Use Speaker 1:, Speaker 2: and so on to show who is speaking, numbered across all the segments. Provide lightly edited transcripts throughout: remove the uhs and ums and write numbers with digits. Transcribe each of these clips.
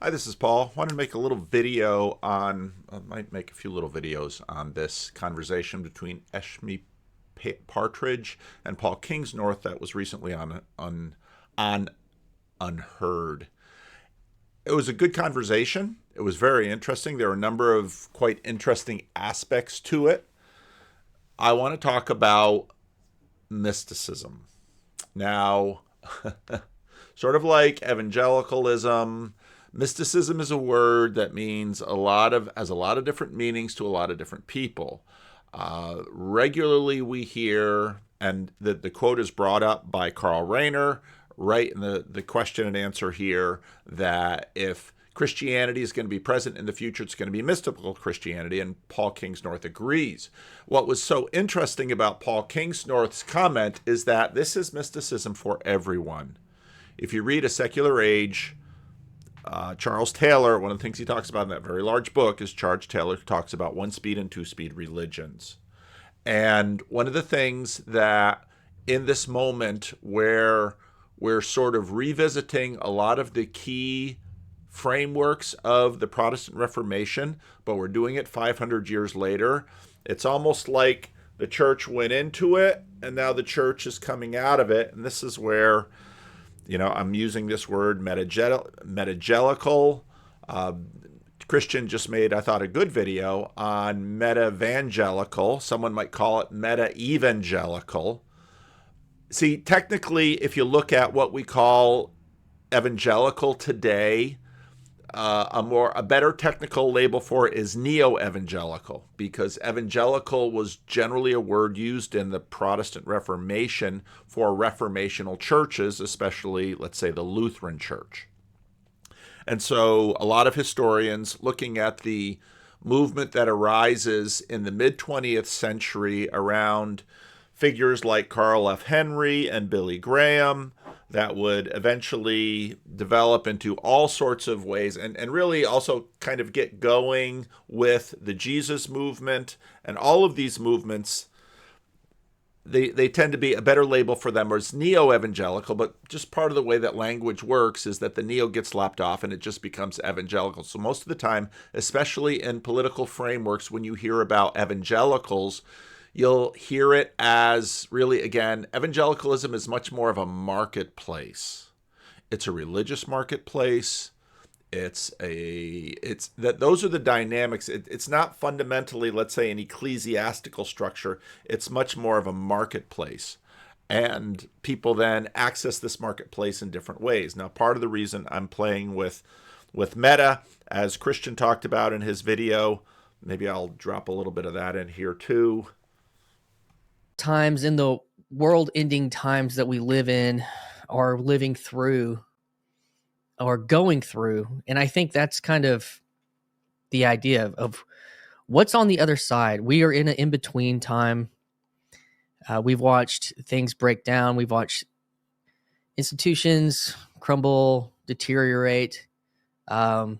Speaker 1: Hi, this is Paul. Wanted to make a little video on, I might make a few little videos on this conversation between Eshmi Partridge and Paul Kingsnorth that was recently on Unheard. It was a good conversation. It was very interesting. There are a number of quite interesting aspects to it. I want to talk about mysticism. Now, sort of like evangelicalism, mysticism is a word that means has a lot of different meanings to a lot of different people. Regularly we hear, and the quote is brought up by Carl Rayner, right in the question and answer here, that if Christianity is going to be present in the future, it's going to be mystical Christianity, and Paul Kingsnorth agrees. What was so interesting about Paul Kingsnorth's comment is that this is mysticism for everyone. If you read A Secular Age, Charles Taylor, one of the things he talks about in that very large book is Charles Taylor talks about one-speed and two-speed religions. And one of the things that in this moment where we're sort of revisiting a lot of the key frameworks of the Protestant Reformation, but we're doing it 500 years later, it's almost like the church went into it and now the church is coming out of it. And this is where, I'm using this word meta-evangelical. Christian just made, I thought, a good video on meta-evangelical. Someone might call it meta-evangelical. See, technically, if you look at what we call evangelical today, a better technical label for it is neo-evangelical, because evangelical was generally a word used in the Protestant Reformation for reformational churches, especially, let's say, the Lutheran Church. And so a lot of historians looking at the movement that arises in the mid-20th century around figures like Carl F. Henry and Billy Graham that would eventually develop into all sorts of ways and really also kind of get going with the Jesus movement and all of these movements. They tend to be a better label for them as neo-evangelical, but just part of the way that language works is that the neo gets lopped off and it just becomes evangelical. So most of the time, especially in political frameworks, when you hear about evangelicals, you'll hear it as really, again, evangelicalism is much more of a marketplace. It's a religious marketplace. Those are the dynamics. It's not fundamentally, let's say, an ecclesiastical structure. It's much more of a marketplace. And people then access this marketplace in different ways. Now, part of the reason I'm playing with meta, as Christian talked about in his video, maybe I'll drop a little bit of that in here too.
Speaker 2: Times in the world-ending times that we live in are living through or going through. And I think that's kind of the idea of what's on the other side. We are in an in-between time. We've watched things break down. We've watched institutions crumble, deteriorate. And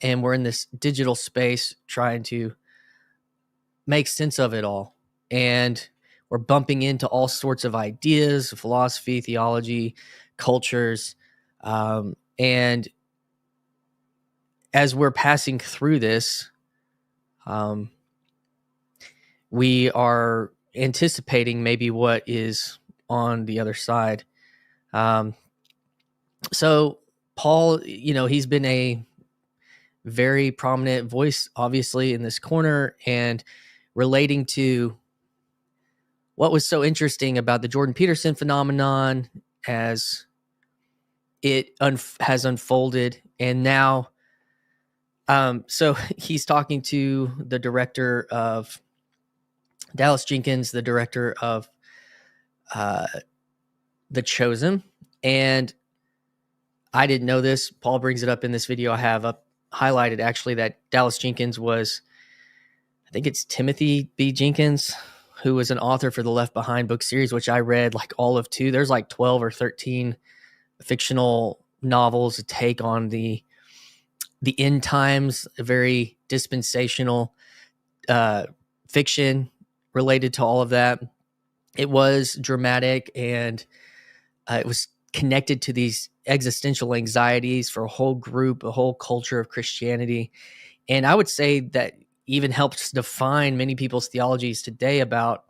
Speaker 2: we're in this digital space trying to make sense of it all. And we're bumping into all sorts of ideas, philosophy, theology, cultures. And as we're passing through this, we are anticipating maybe what is on the other side. So Paul, he's been a very prominent voice, obviously, in this corner, and relating to what was so interesting about the Jordan Peterson phenomenon as it has unfolded. And now, so he's talking to the director of Dallas Jenkins, the director of The Chosen. And I didn't know this. Paul brings it up in this video I have up highlighted, actually, that Dallas Jenkins was, I think it's Timothy B. Jenkins, who was an author for the Left Behind book series, which I read like all of two. There's like 12 or 13 fictional novels, a take on the end times, a very dispensational fiction related to all of that. It was dramatic, and it was connected to these existential anxieties for a whole group, a whole culture of Christianity. And I would say that even helps define many people's theologies today about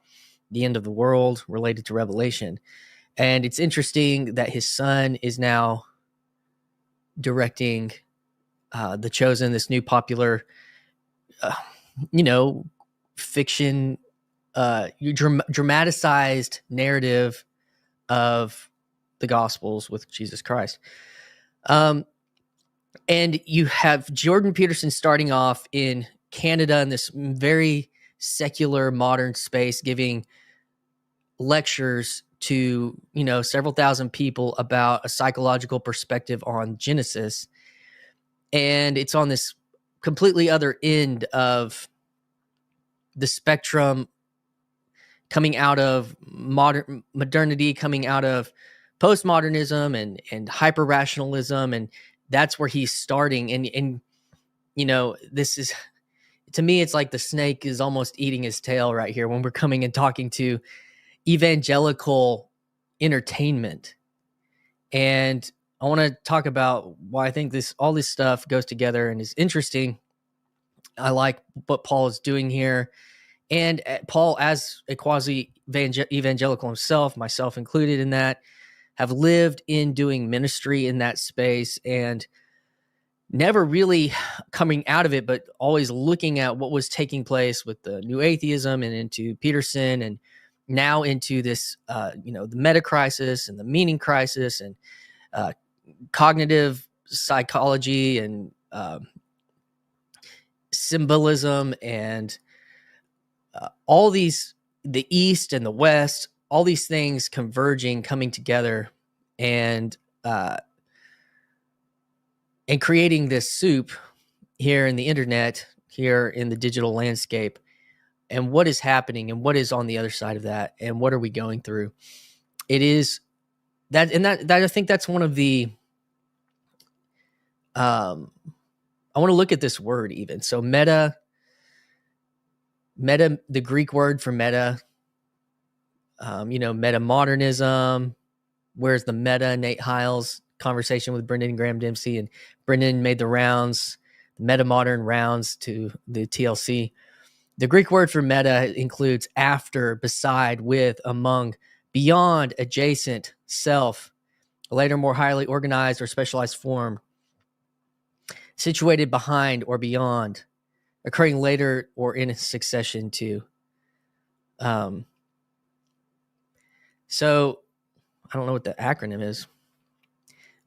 Speaker 2: the end of the world related to Revelation. And it's interesting that his son is now directing The Chosen, this new popular, fiction, dramatized narrative of the Gospels with Jesus Christ. And you have Jordan Peterson starting off in Canada in this very secular modern space, giving lectures to, several thousand people about a psychological perspective on Genesis. And it's on this completely other end of the spectrum, coming out of modernity, coming out of postmodernism and hyper-rationalism. And that's where he's starting. And this is, to me, it's like the snake is almost eating his tail right here when we're coming and talking to evangelical entertainment. And I want to talk about why I think all this stuff goes together and is interesting. I like what Paul is doing here. And Paul, as a quasi-evangelical himself, myself included in that, have lived in doing ministry in that space and never really coming out of it, but always looking at what was taking place with the new atheism and into Peterson, and now into this, the meta crisis and the meaning crisis and cognitive psychology and symbolism and all these, the East and the West, all these things converging, coming together, and creating this soup here in the internet, here in the digital landscape. And what is happening and what is on the other side of that, and what are we going through? It is that, and that I think that's one of the, I want to look at this word even. So meta, the Greek word for meta, meta-modernism. Where's the meta? Nate Hiles' conversation with Brendan and Graham Dempsey, and Brendan made the rounds, the meta-modern rounds to the TLC. The Greek word for meta includes after, beside, with, among, beyond, adjacent, self, a later more highly organized or specialized form, situated behind or beyond, occurring later or in succession to. So I don't know what the acronym is,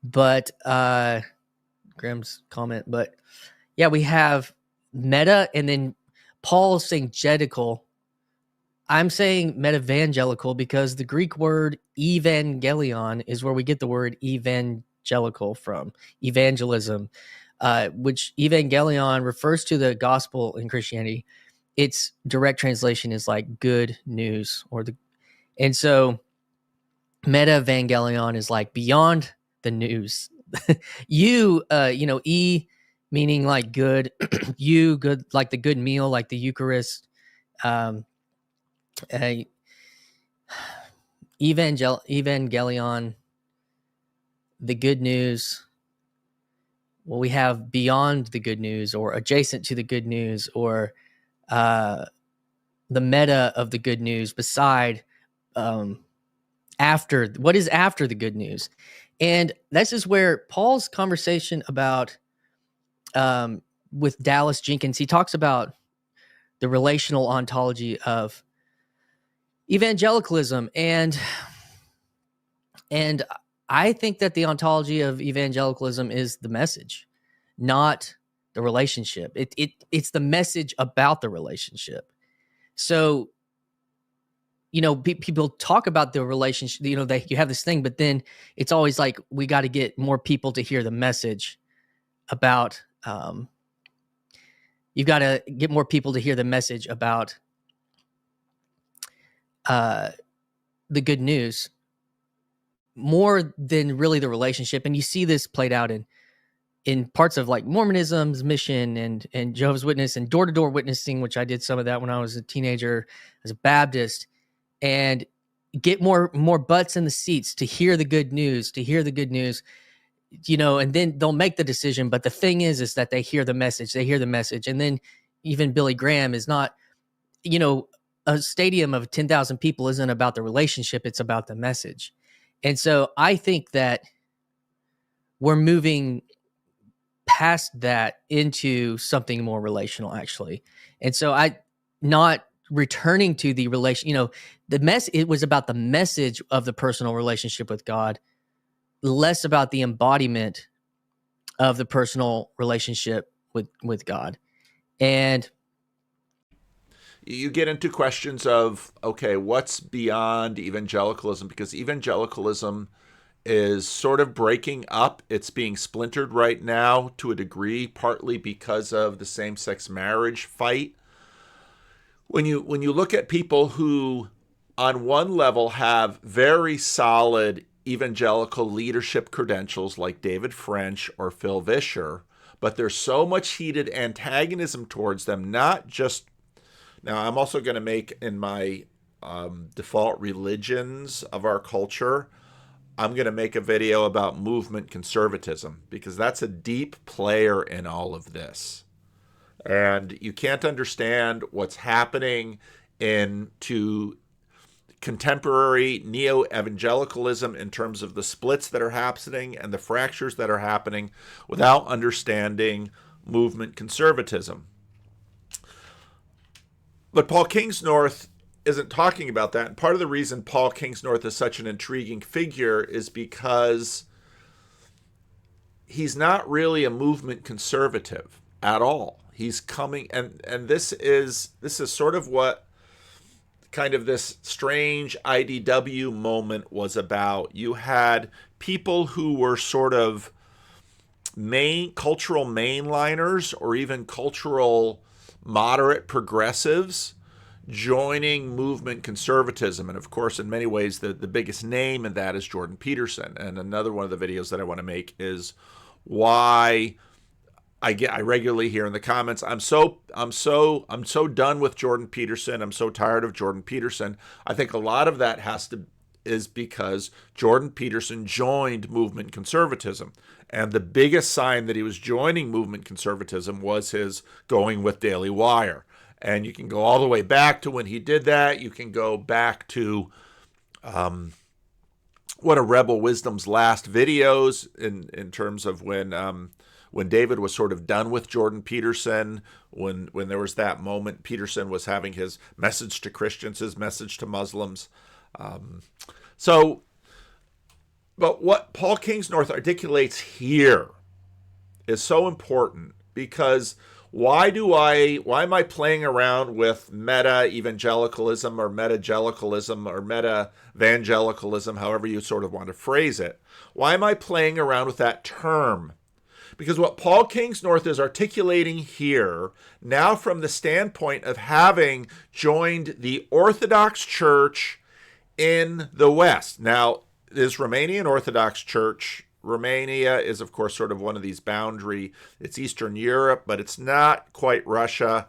Speaker 2: but Graham's comment, but yeah, we have meta, and then Paul's saying jedical. I'm saying meta-evangelical because the Greek word evangelion is where we get the word evangelical from, evangelism, which evangelion refers to the gospel in Christianity. Its direct translation is like good news, and so meta-evangelion is like beyond the news. E meaning like good, good, like the good meal, like the Eucharist. Evangelion, the good news. Well, we have beyond the good news, or adjacent to the good news, or the meta of the good news, beside, after. What is after the good news? And this is where Paul's conversation about with Dallas Jenkins, he talks about the relational ontology of evangelicalism, and I think that the ontology of evangelicalism is the message, not the relationship. It's the message about the relationship. So, people talk about the relationship, you have this thing, but then it's always like, we got to get more people to hear the message about, you've got to get more people to hear the message about the good news more than really the relationship. And you see this played out in parts of like Mormonism's mission and Jehovah's Witness and door-to-door witnessing, which I did some of that when I was a teenager as a Baptist. And get more butts in the seats to hear the good news, and then they'll make the decision. But the thing is that they hear the message, and then even Billy Graham is not, a stadium of 10,000 people isn't about the relationship, it's about the message. And so I think that we're moving past that into something more relational, actually. And so not returning to the relation, it was about the message of the personal relationship with God, less about the embodiment of the personal relationship with God. And
Speaker 1: you get into questions of, okay, what's beyond evangelicalism? Because evangelicalism is sort of breaking up. It's being splintered right now to a degree, partly because of the same-sex marriage fight. When you look at people who, on one level, have very solid evangelical leadership credentials like David French or Phil Vischer, but there's so much heated antagonism towards them, not just... Now, I'm also going to make, in my default religions of our culture, I'm going to make a video about movement conservatism, because that's a deep player in all of this. And you can't understand what's happening into contemporary neo-evangelicalism in terms of the splits that are happening and the fractures that are happening without understanding movement conservatism. But Paul Kingsnorth isn't talking about that. And part of the reason Paul Kingsnorth is such an intriguing figure is because he's not really a movement conservative at all. He's coming, and this is sort of what kind of this strange IDW moment was about. You had people who were sort of cultural mainliners or even cultural moderate progressives joining movement conservatism. And of course, in many ways, the biggest name in that is Jordan Peterson. And another one of the videos that I want to make is why I regularly hear in the comments, I'm so done with Jordan Peterson. I'm so tired of Jordan Peterson. I think a lot of that is because Jordan Peterson joined movement conservatism. And the biggest sign that he was joining movement conservatism was his going with Daily Wire. And you can go all the way back to when he did that. You can go back to one of Rebel Wisdom's last videos in terms of when David was sort of done with Jordan Peterson, when there was that moment, Peterson was having his message to Christians, his message to Muslims. But what Paul Kingsnorth articulates here is so important, because why am I playing around with meta-evangelicalism or meta-evangelicalism or meta-evangelicalism, however you sort of want to phrase it? Why am I playing around with that term? Because what Paul Kingsnorth is articulating here, now from the standpoint of having joined the Orthodox Church in the West. Now, this Romanian Orthodox Church, Romania is, of course, sort of one of these it's Eastern Europe, but it's not quite Russia.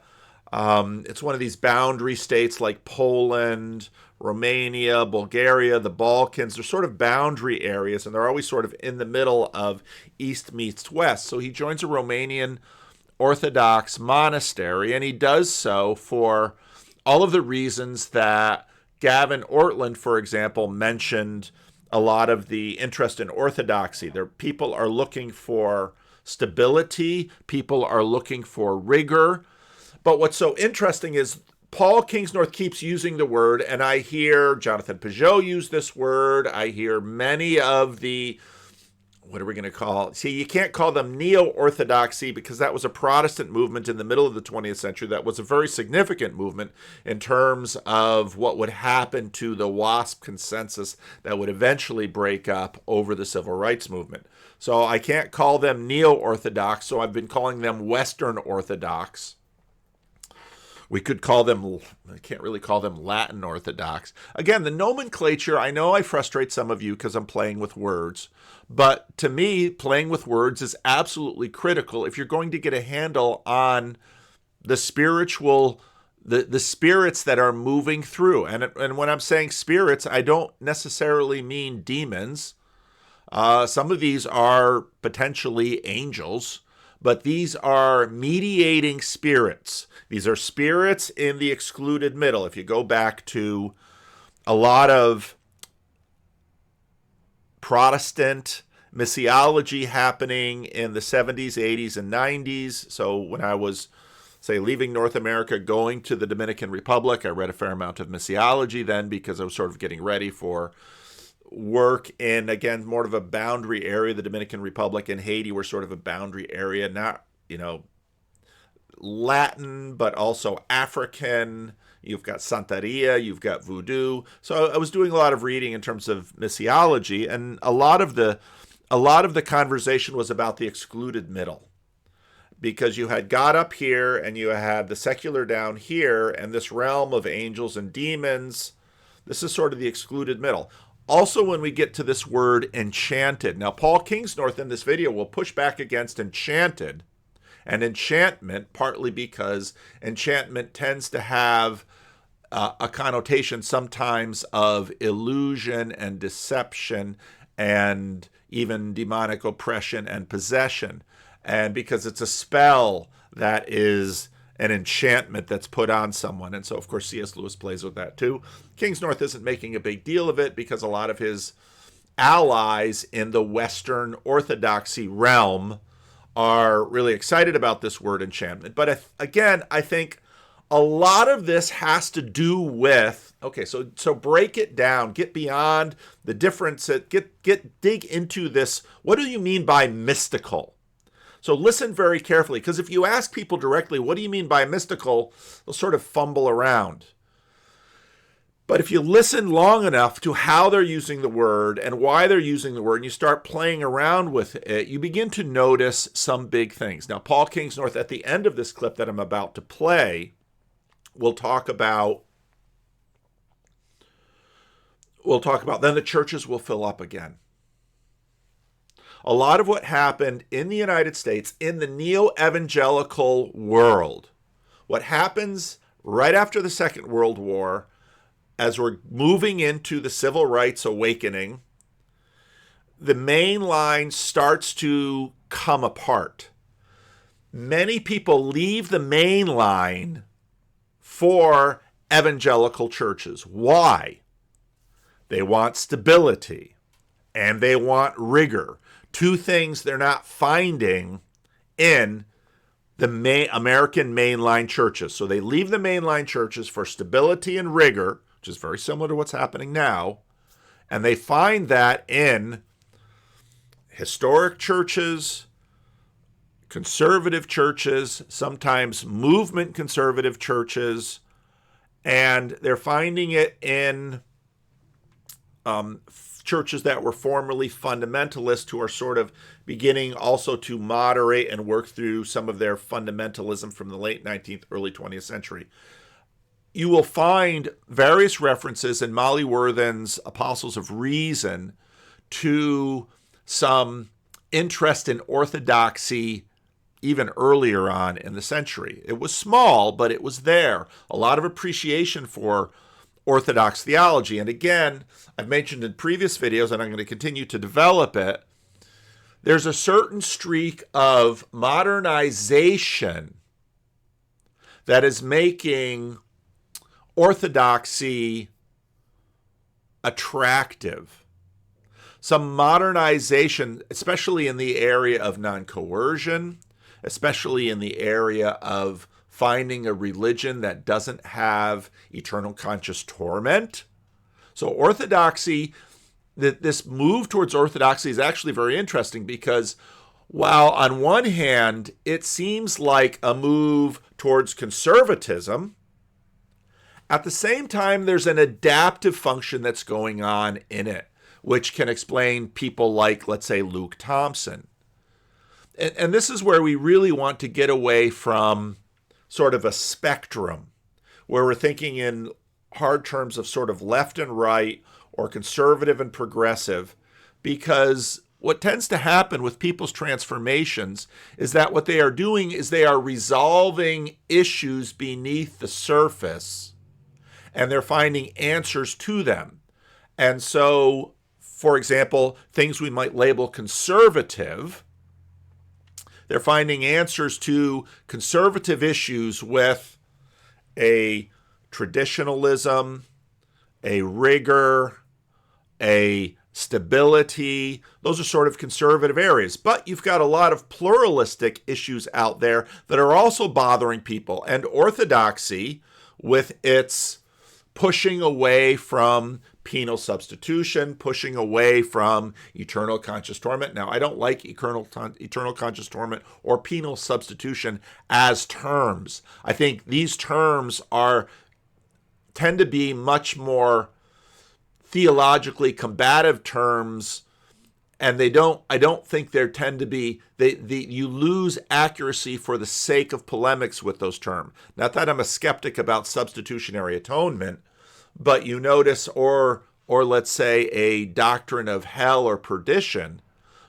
Speaker 1: It's one of these boundary states like Poland, Romania, Bulgaria, the Balkans. They're sort of boundary areas, and they're always sort of in the middle of East meets West. So he joins a Romanian Orthodox monastery, and he does so for all of the reasons that Gavin Ortland, for example, mentioned a lot of the interest in orthodoxy. People are looking for stability. People are looking for rigor. But what's so interesting is Paul Kingsnorth keeps using the word, and I hear Jonathan Peugeot use this word. I hear many of the, what are we going to call? See, you can't call them neo-orthodoxy, because that was a Protestant movement in the middle of the 20th century. That was a very significant movement in terms of what would happen to the WASP consensus that would eventually break up over the civil rights movement. So I can't call them neo-orthodox, so I've been calling them Western Orthodox. We could call them, I can't really call them Latin Orthodox. Again, the nomenclature, I know I frustrate some of you because I'm playing with words, but to me, playing with words is absolutely critical if you're going to get a handle on the spiritual the spirits that are moving through. And when I'm saying spirits, I don't necessarily mean demons. Some of these are potentially angels, but these are mediating spirits. These are spirits in the excluded middle. If you go back to a lot of Protestant missiology happening in the 70s, 80s, and 90s. So when I was, say, leaving North America, going to the Dominican Republic, I read a fair amount of missiology then because I was sort of getting ready for work in, again, more of a boundary area. The Dominican Republic and Haiti were sort of a boundary area, not, Latin, but also African. You've got Santeria, you've got voodoo. So I was doing a lot of reading in terms of missiology, and a lot of the conversation was about the excluded middle, because you had God up here and you had the secular down here, and this realm of angels and demons. This is sort of the excluded middle. Also, when we get to this word enchanted, now Paul Kingsnorth in this video will push back against enchanted and enchantment, partly because enchantment tends to have a connotation sometimes of illusion and deception and even demonic oppression and possession. And because it's a spell that is an enchantment that's put on someone. And so, of course, C.S. Lewis plays with that too. Kingsnorth isn't making a big deal of it because a lot of his allies in the Western Orthodoxy realm are really excited about this word enchantment. But again, I think a lot of this has to do with, okay, so break it down, get beyond the difference, dig into this. What do you mean by mystical? So listen very carefully, because if you ask people directly, what do you mean by mystical, they'll sort of fumble around. But if you listen long enough to how they're using the word and why they're using the word, and you start playing around with it, you begin to notice some big things. Now, Paul Kingsnorth, at the end of this clip that I'm about to play, will talk about then the churches will fill up again. A lot of what happened in the United States, in the neo-evangelical world, what happens right after the Second World War, as we're moving into the civil rights awakening, the main line starts to come apart. Many people leave the main line for evangelical churches. Why? They want stability and they want rigor. Two things they're not finding in the American mainline churches. So they leave the mainline churches for stability and rigor, which is very similar to what's happening now. And they find that in historic churches, conservative churches, sometimes movement conservative churches, and they're finding it in churches that were formerly fundamentalist, who are sort of beginning also to moderate and work through some of their fundamentalism from the late 19th, early 20th century. You will find various references in Molly Worthen's Apostles of Reason to some interest in orthodoxy even earlier on in the century. It was small, but it was there. A lot of appreciation for Orthodox theology. And again, I've mentioned in previous videos, and I'm going to continue to develop it, there's a certain streak of modernization that is making orthodoxy attractive. Some modernization, especially in the area of non-coercion, especially in the area of finding a religion that doesn't have eternal conscious torment. So orthodoxy, this move towards orthodoxy is actually very interesting, because while on one hand it seems like a move towards conservatism, at the same time there's an adaptive function that's going on in it, which can explain people like, let's say, Luke Thompson. And this is where we really want to get away from sort of a spectrum, where we're thinking in hard terms of sort of left and right or conservative and progressive, because what tends to happen with people's transformations is that what they are doing is they are resolving issues beneath the surface, and they're finding answers to them. And so, for example, things we might label conservative, they're finding answers to conservative issues with a traditionalism, a rigor, a stability. Those are sort of conservative areas. But you've got a lot of pluralistic issues out there that are also bothering people. And Orthodoxy, with its pushing away from penal substitution, pushing away from eternal conscious torment. Now, I don't like eternal conscious torment or penal substitution as terms. I think these terms tend to be much more theologically combative terms, and I don't think there tend to be, you lose accuracy for the sake of polemics with those terms. Not that I'm a skeptic about substitutionary atonement, but you notice, or let's say a doctrine of hell or perdition,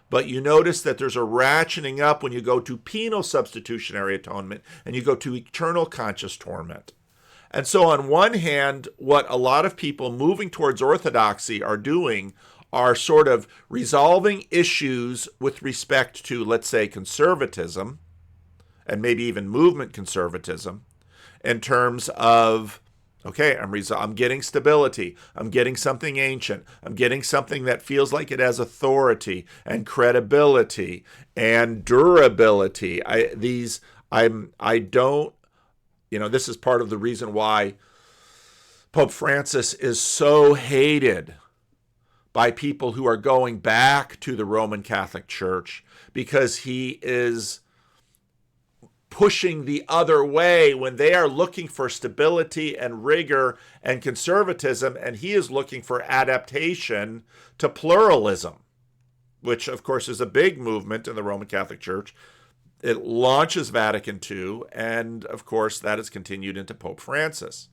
Speaker 1: but you notice that there's a ratcheting up when you go to penal substitutionary atonement and you go to eternal conscious torment. And so on one hand, what a lot of people moving towards orthodoxy are doing are sort of resolving issues with respect to, let's say, conservatism, and maybe even movement conservatism, in terms of, okay, I'm getting stability. I'm getting something ancient. I'm getting something that feels like it has authority and credibility and durability. This is part of the reason why Pope Francis is so hated by people who are going back to the Roman Catholic Church, because he is pushing the other way when they are looking for stability and rigor and conservatism, and he is looking for adaptation to pluralism, which of course is a big movement in the Roman Catholic Church. It launches Vatican II, and of course that has continued into Pope Francis.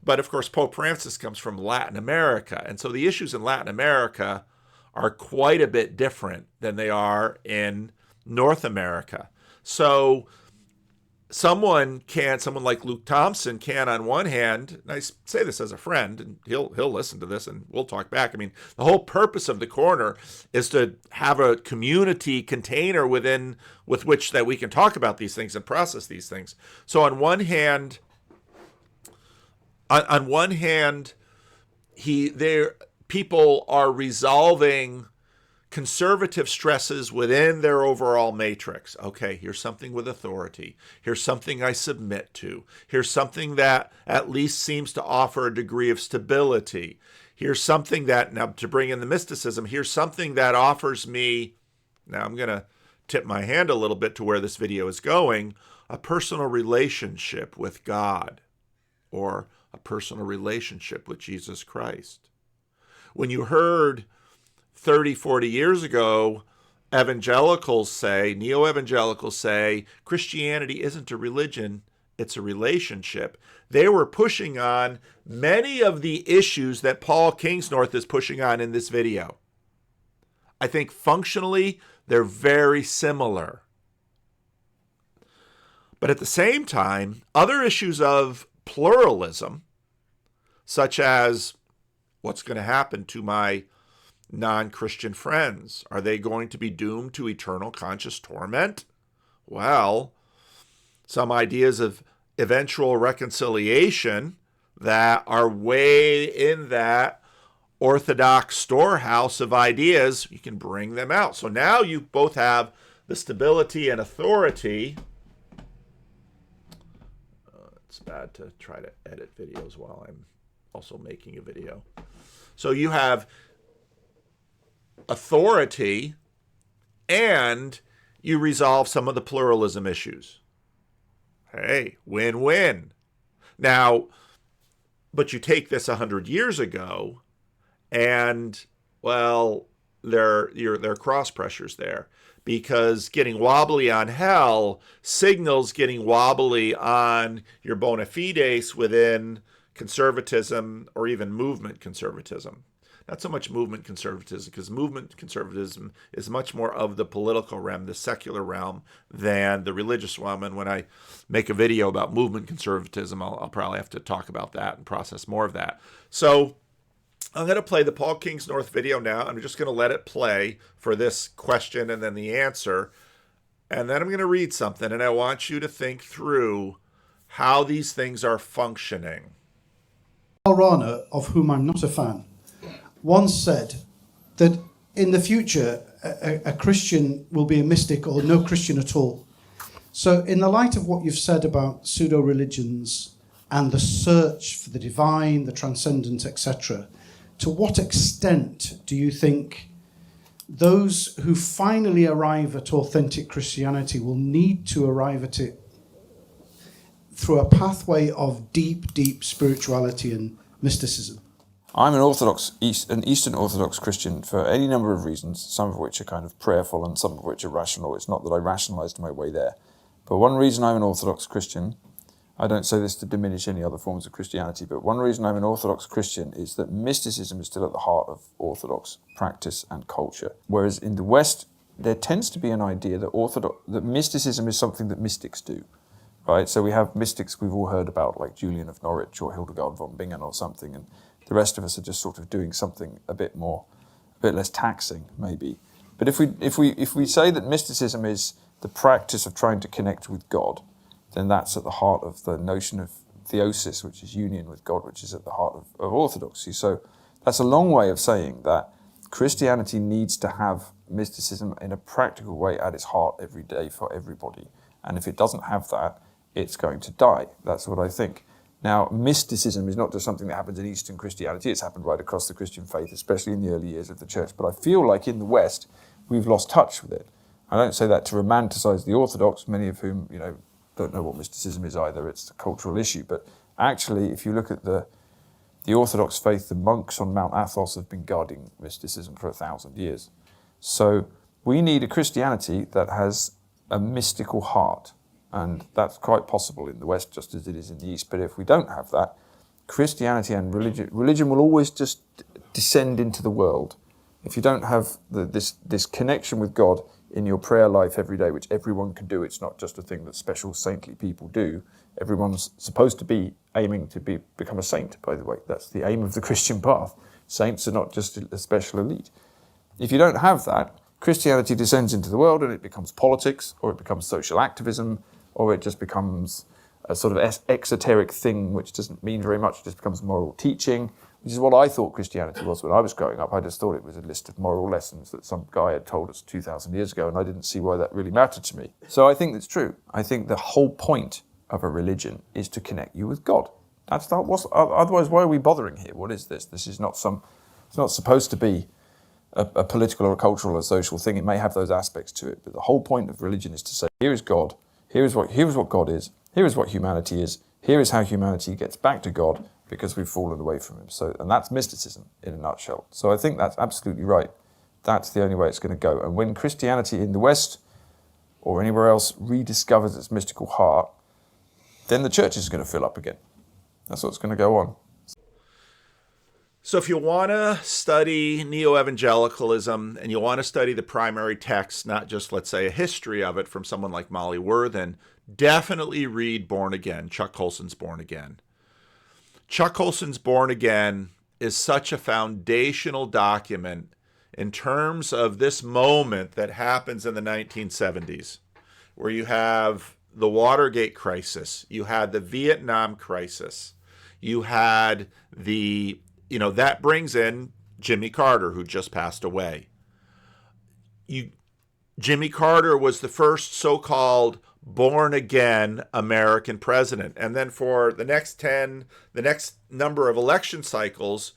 Speaker 1: But of course Pope Francis comes from Latin America, and so the issues in Latin America are quite a bit different than they are in North America. So someone like Luke Thompson can, on one hand, and I say this as a friend, and he'll listen to this and we'll talk back. I mean, the whole purpose of the corner is to have a community container with which that we can talk about these things and process these things. So on one hand, people are resolving conservative stresses within their overall matrix. Okay, here's something with authority. Here's something I submit to. Here's something that at least seems to offer a degree of stability. Here's something that, now to bring in the mysticism, here's something that offers me, now I'm going to tip my hand a little bit to where this video is going, a personal relationship with God, or a personal relationship with Jesus Christ. When you heard 30, 40 years ago, neo-evangelicals say, Christianity isn't a religion, it's a relationship. They were pushing on many of the issues that Paul Kingsnorth is pushing on in this video. I think functionally, they're very similar. But at the same time, other issues of pluralism, such as what's going to happen to my non-Christian friends? Are they going to be doomed to eternal conscious torment? Well, some ideas of eventual reconciliation that are way in that orthodox storehouse of ideas, you can bring them out. So now you both have the stability and authority. It's bad to try to edit videos while I'm also making a video. So you have authority, and you resolve some of the pluralism issues. Hey, win-win. Now, but you take this 100 years ago, and, well, there are cross pressures there, because getting wobbly on hell signals getting wobbly on your bona fides within conservatism or even movement conservatism. not so much movement conservatism, because movement conservatism is much more of the political realm, the secular realm, than the religious realm. And when I make a video about movement conservatism, I'll probably have to talk about that and process more of that. So I'm going to play the Paul Kingsnorth video now. I'm just going to let it play for this question and then the answer. And then I'm going to read something, and I want you to think through how these things are functioning.
Speaker 3: Rana, of whom I'm not a fan, once said that in the future a Christian will be a mystic or no Christian at all. So in the light of what you've said about pseudo-religions and the search for the divine, the transcendent, etc., to what extent do you think those who finally arrive at authentic Christianity will need to arrive at it through a pathway of deep spirituality and mysticism?
Speaker 4: I'm an Eastern Orthodox Christian for any number of reasons, some of which are kind of prayerful and some of which are rational. It's not that I rationalized my way there. But one reason I'm an Orthodox Christian, I don't say this to diminish any other forms of Christianity, but one reason I'm an Orthodox Christian is that mysticism is still at the heart of Orthodox practice and culture. Whereas in the West, there tends to be an idea that mysticism is something that mystics do. Right, so we have mystics we've all heard about, like Julian of Norwich or Hildegard von Bingen or something, and the rest of us are just sort of doing something a bit less taxing, maybe. But if we say that mysticism is the practice of trying to connect with God, then that's at the heart of the notion of theosis, which is union with God, which is at the heart of Orthodoxy. So that's a long way of saying that Christianity needs to have mysticism in a practical way at its heart every day for everybody. And if it doesn't have that, it's going to die. That's what I think. Now, mysticism is not just something that happens in Eastern Christianity. It's happened right across the Christian faith, especially in the early years of the church. But I feel like in the West, we've lost touch with it. I don't say that to romanticize the Orthodox, many of whom, don't know what mysticism is either. It's a cultural issue. But actually, if you look at the Orthodox faith, the monks on Mount Athos have been guarding mysticism for 1,000 years. So we need a Christianity that has a mystical heart. And that's quite possible in the West, just as it is in the East. But if we don't have that, Christianity and religion will always just descend into the world. If you don't have this connection with God in your prayer life every day, which everyone can do, it's not just a thing that special saintly people do. Everyone's supposed to be aiming to become a saint, by the way. That's the aim of the Christian path. Saints are not just a special elite. If you don't have that, Christianity descends into the world and it becomes politics, or it becomes social activism, or it just becomes a sort of exoteric thing which doesn't mean very much. It just becomes moral teaching, which is what I thought Christianity was when I was growing up. I just thought it was a list of moral lessons that some guy had told us 2,000 years ago, and I didn't see why that really mattered to me. So I think that's true. I think the whole point of a religion is to connect you with God. That's not otherwise, why are we bothering here? What is this? This is not it's not supposed to be a political or a cultural or social thing. It may have those aspects to it, but the whole point of religion is to say, here is God. Here is what God is. Here is what humanity is. Here is how humanity gets back to God because we've fallen away from him. And that's mysticism in a nutshell. So I think that's absolutely right. That's the only way it's going to go. And when Christianity in the West or anywhere else rediscovers its mystical heart, then the church is going to fill up again. That's what's going to go on.
Speaker 1: So if you want to study neo-evangelicalism and you want to study the primary text, not just, let's say, a history of it from someone like Molly Worthen, definitely read Born Again, Chuck Colson's Born Again. Chuck Colson's Born Again is such a foundational document in terms of this moment that happens in the 1970s, where you have the Watergate crisis, you had the Vietnam crisis, you had that brings in Jimmy Carter, who just passed away. Jimmy Carter was the first so-called born-again American president. And then for the next number of election cycles,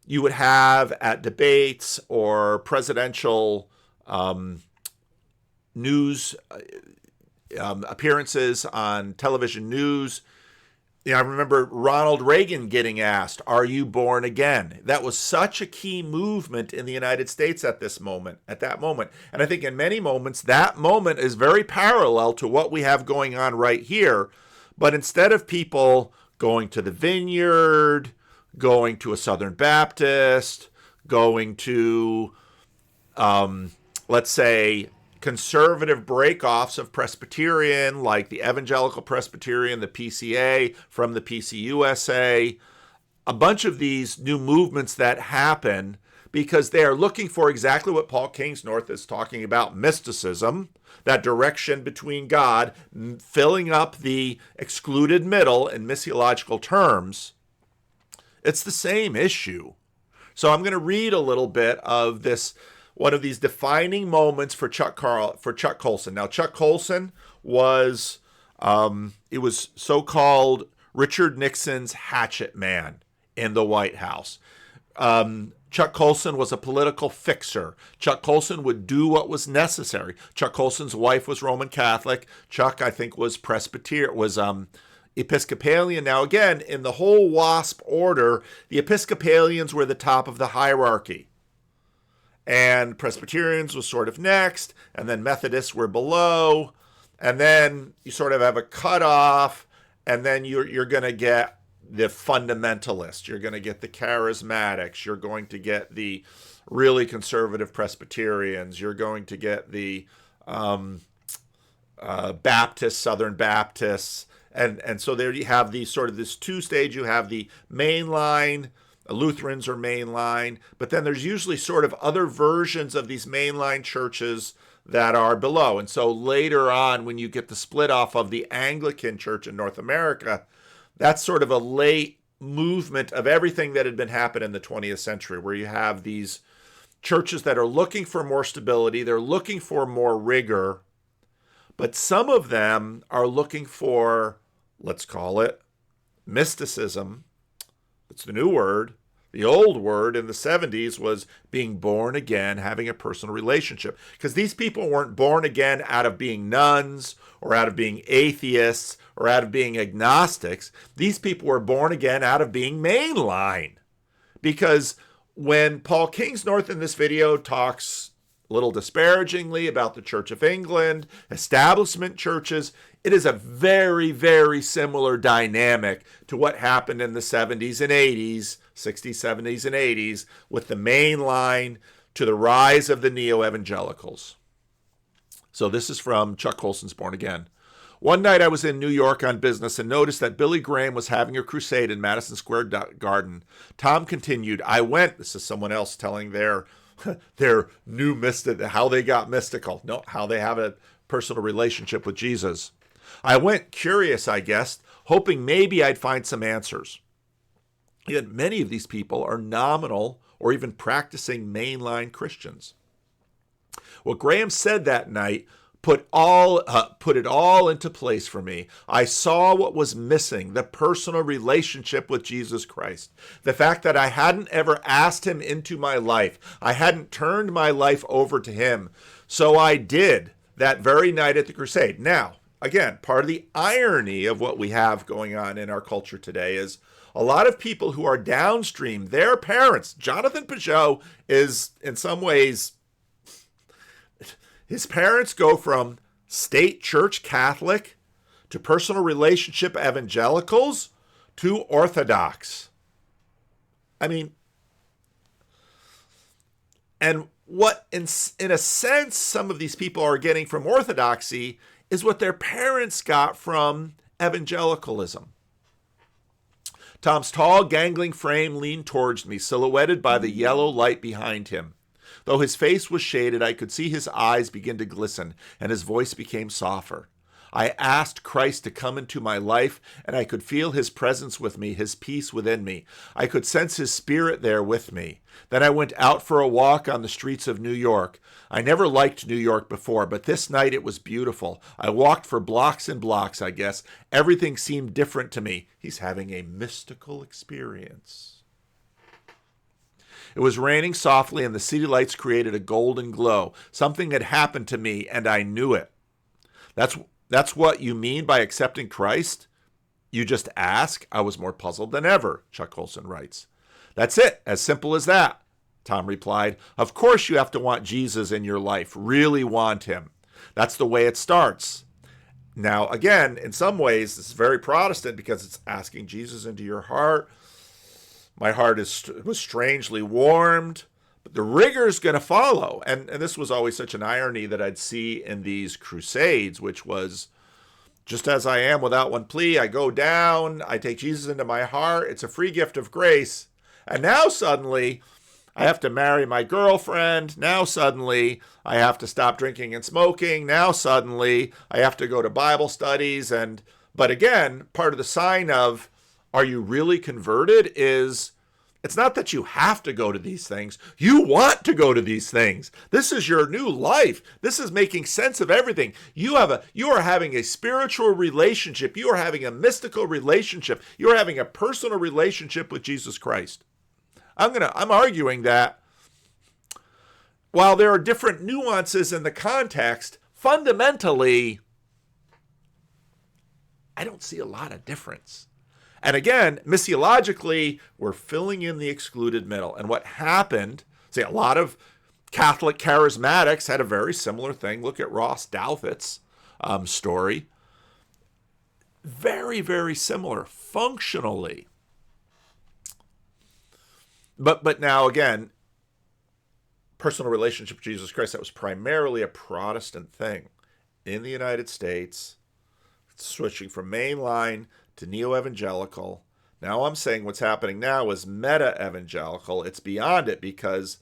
Speaker 1: you would have at debates or presidential news appearances on television news, I remember Ronald Reagan getting asked, "Are you born again?" That was such a key movement in the United States at that moment. And I think in many moments, that moment is very parallel to what we have going on right here. But instead of people going to the Vineyard, going to a Southern Baptist, going to, let's say, conservative breakoffs of Presbyterian, like the Evangelical Presbyterian, the PCA, from the PCUSA, a bunch of these new movements that happen because they are looking for exactly what Paul Kingsnorth is talking about, mysticism, that direction between God, filling up the excluded middle in missiological terms. It's the same issue. So I'm going to read a little bit of this, one of these defining moments for Chuck Colson. Now, Chuck Colson was, it was so-called Richard Nixon's hatchet man in the White House. Chuck Colson was a political fixer. Chuck Colson would do what was necessary. Chuck Colson's wife was Roman Catholic. Chuck, I think, was Presbyterian, was Episcopalian. Now, again, in the whole WASP order, the Episcopalians were the top of the hierarchy. And Presbyterians was sort of next, and then Methodists were below. And then you sort of have a cutoff, and then you're going to get the fundamentalists, you're going to get the charismatics, you're going to get the really conservative Presbyterians, you're going to get the Baptists, Southern Baptists, and so there you have these sort of this two-stage. You have the mainline, Lutherans are mainline, but then there's usually sort of other versions of these mainline churches that are below. And so later on, when you get the split off of the Anglican Church in North America, that's sort of a late movement of everything that had been happening in the 20th century, where you have these churches that are looking for more stability, they're looking for more rigor, but some of them are looking for, let's call it, mysticism. It's the new word. The old word in the 70s was being born again, having a personal relationship. Because these people weren't born again out of being nuns or out of being atheists or out of being agnostics. These people were born again out of being mainline. Because when Paul Kingsnorth in this video talks a little disparagingly about the Church of England, establishment churches, it is a very, very similar dynamic to what happened in the 70s and 80s, 60s, 70s, and 80s, with the main line to the rise of the neo-evangelicals. So this is from Chuck Colson's Born Again. One night I was in New York on business and noticed that Billy Graham was having a crusade in Madison Square Garden. Tom continued, I went, this is someone else telling their new mystic, how they got mystical, no, how they have a personal relationship with Jesus. I went curious, I guess, hoping maybe I'd find some answers. Yet many of these people are nominal or even practicing mainline Christians. What Graham said that night put it all into place for me. I saw what was missing, the personal relationship with Jesus Christ. The fact that I hadn't ever asked him into my life. I hadn't turned my life over to him. So I did that very night at the crusade. Now, again, part of the irony of what we have going on in our culture today is a lot of people who are downstream, their parents, Jonathan Peugeot is in some ways, his parents go from state church Catholic to personal relationship evangelicals to Orthodox. I mean, and what in a sense some of these people are getting from Orthodoxy is what their parents got from evangelicalism. Tom's tall, gangling frame leaned towards me, silhouetted by the yellow light behind him. Though his face was shaded, I could see his eyes begin to glisten, and his voice became softer. I asked Christ to come into my life, and I could feel his presence with me, his peace within me. I could sense his spirit there with me. Then I went out for a walk on the streets of New York. I never liked New York before, but this night it was beautiful. I walked for blocks and blocks, I guess. Everything seemed different to me. He's having a mystical experience. It was raining softly, and the city lights created a golden glow. Something had happened to me, and I knew it. That's what you mean by accepting Christ? You just ask? I was more puzzled than ever, Chuck Colson writes. That's it, as simple as that, Tom replied. Of course you have to want Jesus in your life, really want him. That's the way it starts. Now, again, in some ways, this is very Protestant because it's asking Jesus into your heart. My heart was strangely warmed. But the rigor is going to follow. And this was always such an irony that I'd see in these crusades, which was, just as I am without one plea, I go down, I take Jesus into my heart, it's a free gift of grace. And now suddenly, I have to marry my girlfriend. Now suddenly, I have to stop drinking and smoking. Now suddenly, I have to go to Bible studies. But again, part of the sign of, are you really converted is, it's not that you have to go to these things. You want to go to these things. This is your new life. This is making sense of everything. You are having a spiritual relationship. You are having a mystical relationship. You are having a personal relationship with Jesus Christ. I'm arguing that while there are different nuances in the context, fundamentally, I don't see a lot of difference. And again, missiologically, we're filling in the excluded middle. And what happened, say a lot of Catholic charismatics had a very similar thing. Look at Ross Douthat's story. Very, very similar functionally. But now again, personal relationship with Jesus Christ, that was primarily a Protestant thing in the United States, switching from mainline to neo-evangelical. Now I'm saying what's happening now is meta-evangelical. It's beyond it because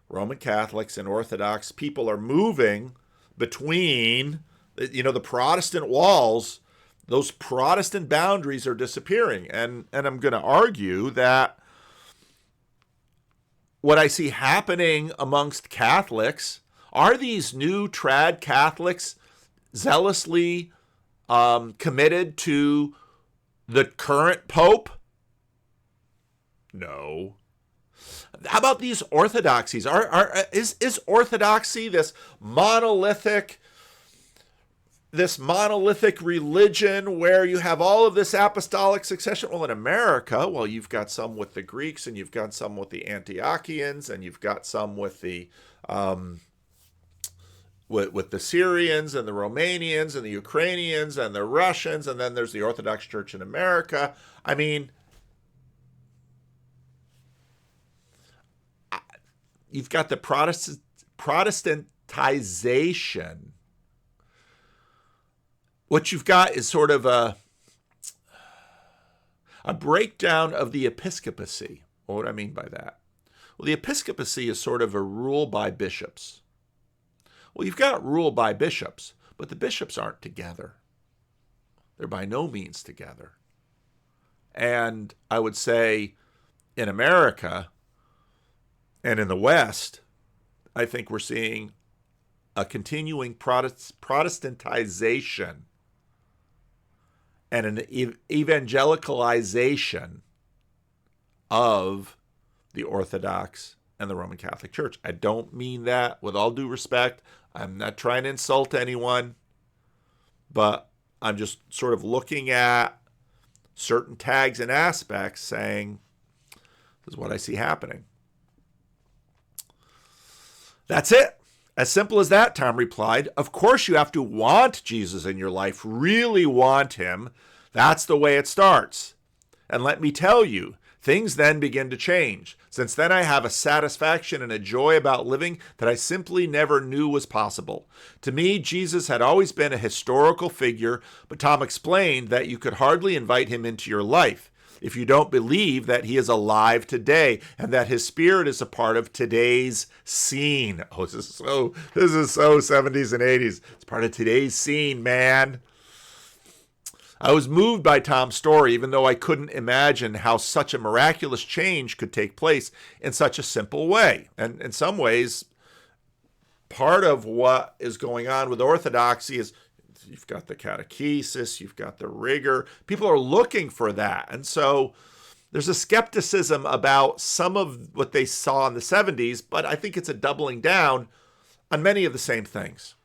Speaker 1: Roman Catholics and Orthodox people are moving between, the Protestant walls. Those Protestant boundaries are disappearing. And I'm going to argue that what I see happening amongst Catholics are these new trad Catholics zealously committed to the current Pope? No. How about these orthodoxies? Is orthodoxy this monolithic religion where you have all of this apostolic succession? Well, in America, you've got some with the Greeks, and you've got some with the Antiochians, and you've got some with the with the Syrians and the Romanians and the Ukrainians and the Russians, and then there's the Orthodox Church in America. I mean, you've got the Protestantization. What you've got is sort of a breakdown of the episcopacy. What do I mean by that? Well, the episcopacy is sort of a rule by bishops. Well, you've got rule by bishops, but the bishops aren't together. They're by no means together. And I would say in America and in the West, I think we're seeing a continuing Protestantization and an evangelicalization of the Orthodox and the Roman Catholic Church. I don't mean that with all due respect. I'm not trying to insult anyone, but I'm just sort of looking at certain tags and aspects saying, this is what I see happening. That's it. As simple as that, Tom replied. Of course you have to want Jesus in your life, really want him. That's the way it starts. And let me tell you, things then begin to change. Since then I have a satisfaction and a joy about living that I simply never knew was possible. To me, Jesus had always been a historical figure, but Tom explained that you could hardly invite him into your life if you don't believe that he is alive today and that his spirit is a part of today's scene. Oh, this is so 70s and 80s. It's part of today's scene, man. I was moved by Tom's story, even though I couldn't imagine how such a miraculous change could take place in such a simple way. And in some ways, part of what is going on with Orthodoxy is you've got the catechesis, you've got the rigor. People are looking for that. And so there's a skepticism about some of what they saw in the 70s, but I think it's a doubling down on many of the same things.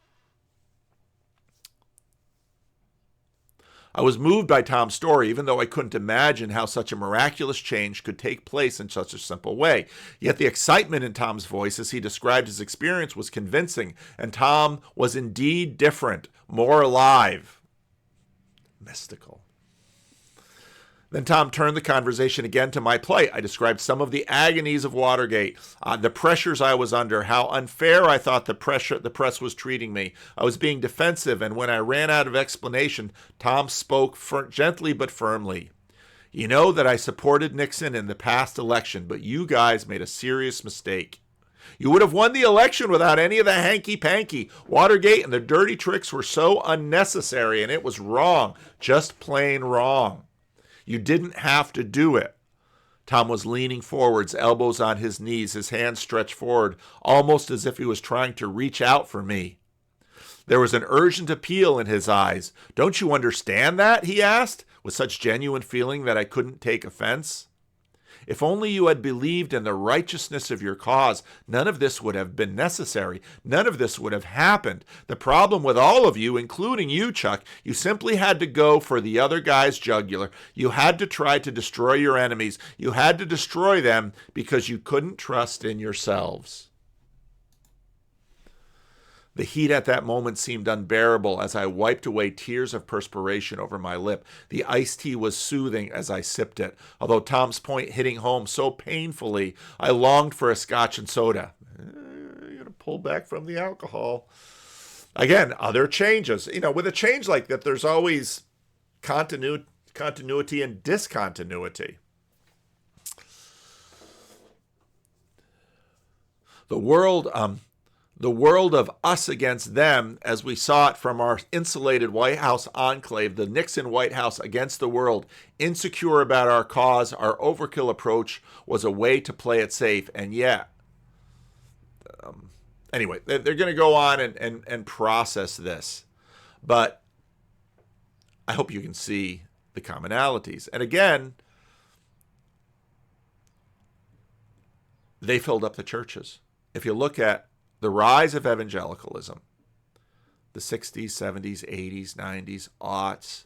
Speaker 1: I was moved by Tom's story, even though I couldn't imagine how such a miraculous change could take place in such a simple way. Yet the excitement in Tom's voice as he described his experience was convincing, and Tom was indeed different, more alive, mystical. Then Tom turned the conversation again to my plight. I described some of the agonies of Watergate, the pressures I was under, how unfair I thought the press was treating me. I was being defensive, and when I ran out of explanation, Tom spoke gently but firmly. You know that I supported Nixon in the past election, but you guys made a serious mistake. You would have won the election without any of the hanky-panky. Watergate and the dirty tricks were so unnecessary, and it was wrong, just plain wrong. You didn't have to do it. Tom was leaning forwards, elbows on his knees, his hands stretched forward, almost as if he was trying to reach out for me. There was an urgent appeal in his eyes. Don't you understand that? He asked, with such genuine feeling that I couldn't take offense. If only you had believed in the righteousness of your cause, none of this would have been necessary. None of this would have happened. The problem with all of you, including you, Chuck, you simply had to go for the other guy's jugular. You had to try to destroy your enemies. You had to destroy them because you couldn't trust in yourselves. The heat at that moment seemed unbearable as I wiped away tears of perspiration over my lip. The iced tea was soothing as I sipped it. Although Tom's point hitting home so painfully, I longed for a scotch and soda. You're going to pull back from the alcohol. Again, other changes. With a change like that, there's always continuity and discontinuity. The world of us against them, as we saw it from our insulated White House enclave, the Nixon White House against the world, insecure about our cause, our overkill approach was a way to play it safe. And yet, anyway, they're going to go on and process this. But I hope you can see the commonalities. And again, they filled up the churches. If you look at the rise of evangelicalism, the 60s, 70s, 80s, 90s, aughts,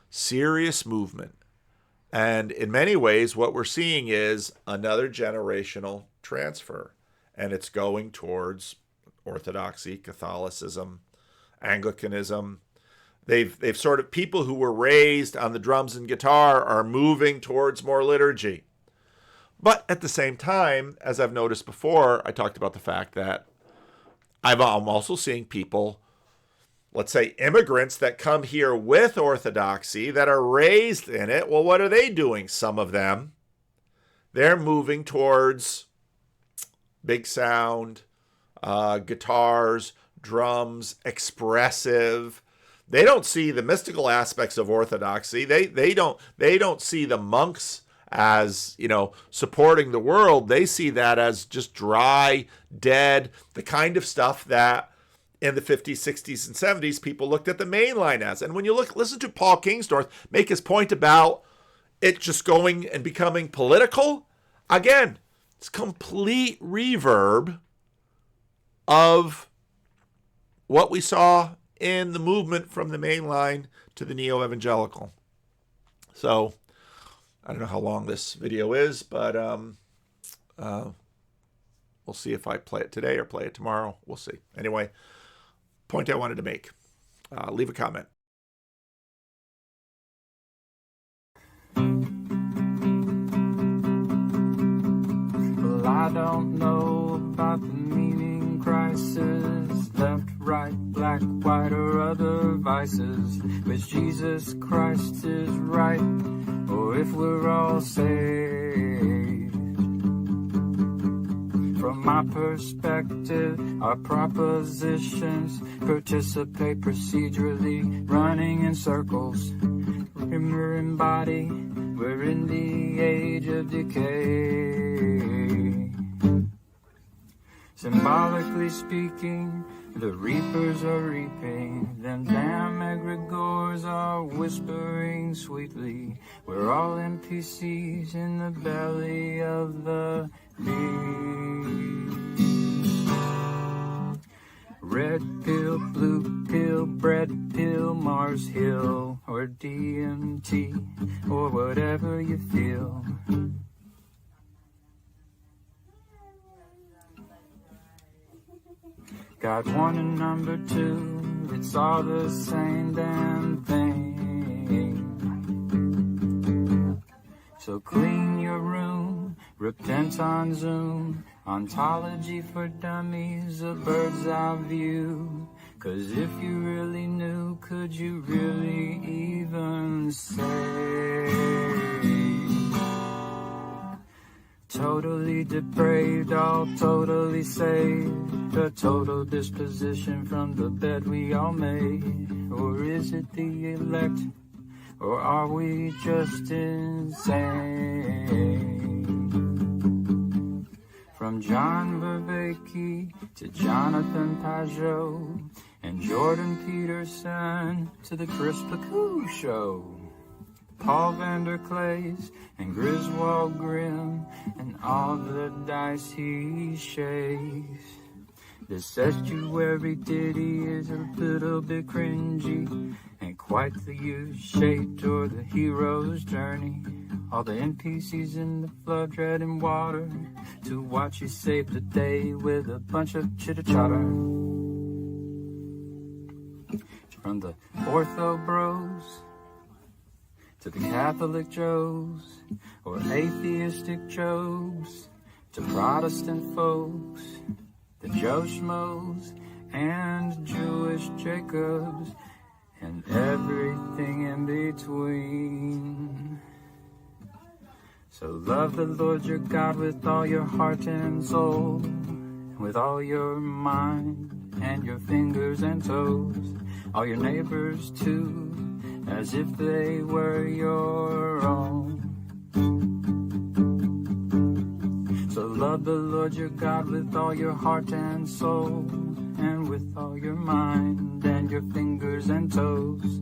Speaker 1: serious movement. And in many ways, what we're seeing is another generational transfer. And it's going towards Orthodoxy, Catholicism, Anglicanism. They've sort of, people who were raised on the drums and guitar are moving towards more liturgy. But at the same time, as I've noticed before, I talked about the fact that I'm also seeing people, let's say immigrants that come here with Orthodoxy that are raised in it. Well, what are they doing? Some of them, they're moving towards big sound, guitars, drums, expressive. They don't see the mystical aspects of Orthodoxy. They don't see the monks as, supporting the world. They see that as just dry, dead, the kind of stuff that in the 50s, 60s, and 70s people looked at the mainline as. And when you listen to Paul Kingsnorth make his point about it just going and becoming political, again, it's complete reverb of what we saw in the movement from the mainline to the neo-evangelical. So I don't know how long this video is, but we'll see if I play it today or play it tomorrow. We'll see. Anyway, point I wanted to make. Leave a comment.
Speaker 5: Well, I don't know about the meaning crisis, left, right, black, white, or other vices, which Jesus Christ is right, or if we're all saved. From my perspective, our propositions participate procedurally, running in circles. Remember in body, we're in the age of decay. Symbolically speaking, the reapers are reaping, them damn egregores are whispering sweetly. We're all NPCs in the belly of the beast. Red pill, blue pill, bread pill, Mars Hill, or DMT, or whatever you feel. Got one and number two, it's all the same damn thing. So clean your room, repent on Zoom, ontology for dummies, a bird's eye view. 'Cause if you really knew, could you really even say? Totally depraved, all totally saved, a total disposition from the bed we all made. Or is it the elect, or are we just insane? From John Vervaeke to Jonathan Pajot and Jordan Peterson to the Chris Pacou Show, Paul Vanderklays and Griswold Grimm and all the dice he shakes. This estuary ditty is a little bit cringy, ain't quite the U-shaped or the hero's journey. All the NPCs in the flood treading water to watch you save the day with a bunch of chitter-chatter. From the Ortho Bros to the Catholic Joes or atheistic Jobs, to Protestant folks, the Joe Schmoes and Jewish Jacobs, and everything in between. So love the Lord your God with all your heart and soul, with all your mind and your fingers and toes, all your neighbors too, as if they were your own. So love the Lord your God with all your heart and soul, and with all your mind and your fingers and toes,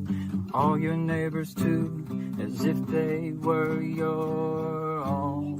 Speaker 5: all your neighbors too, as if they were your own.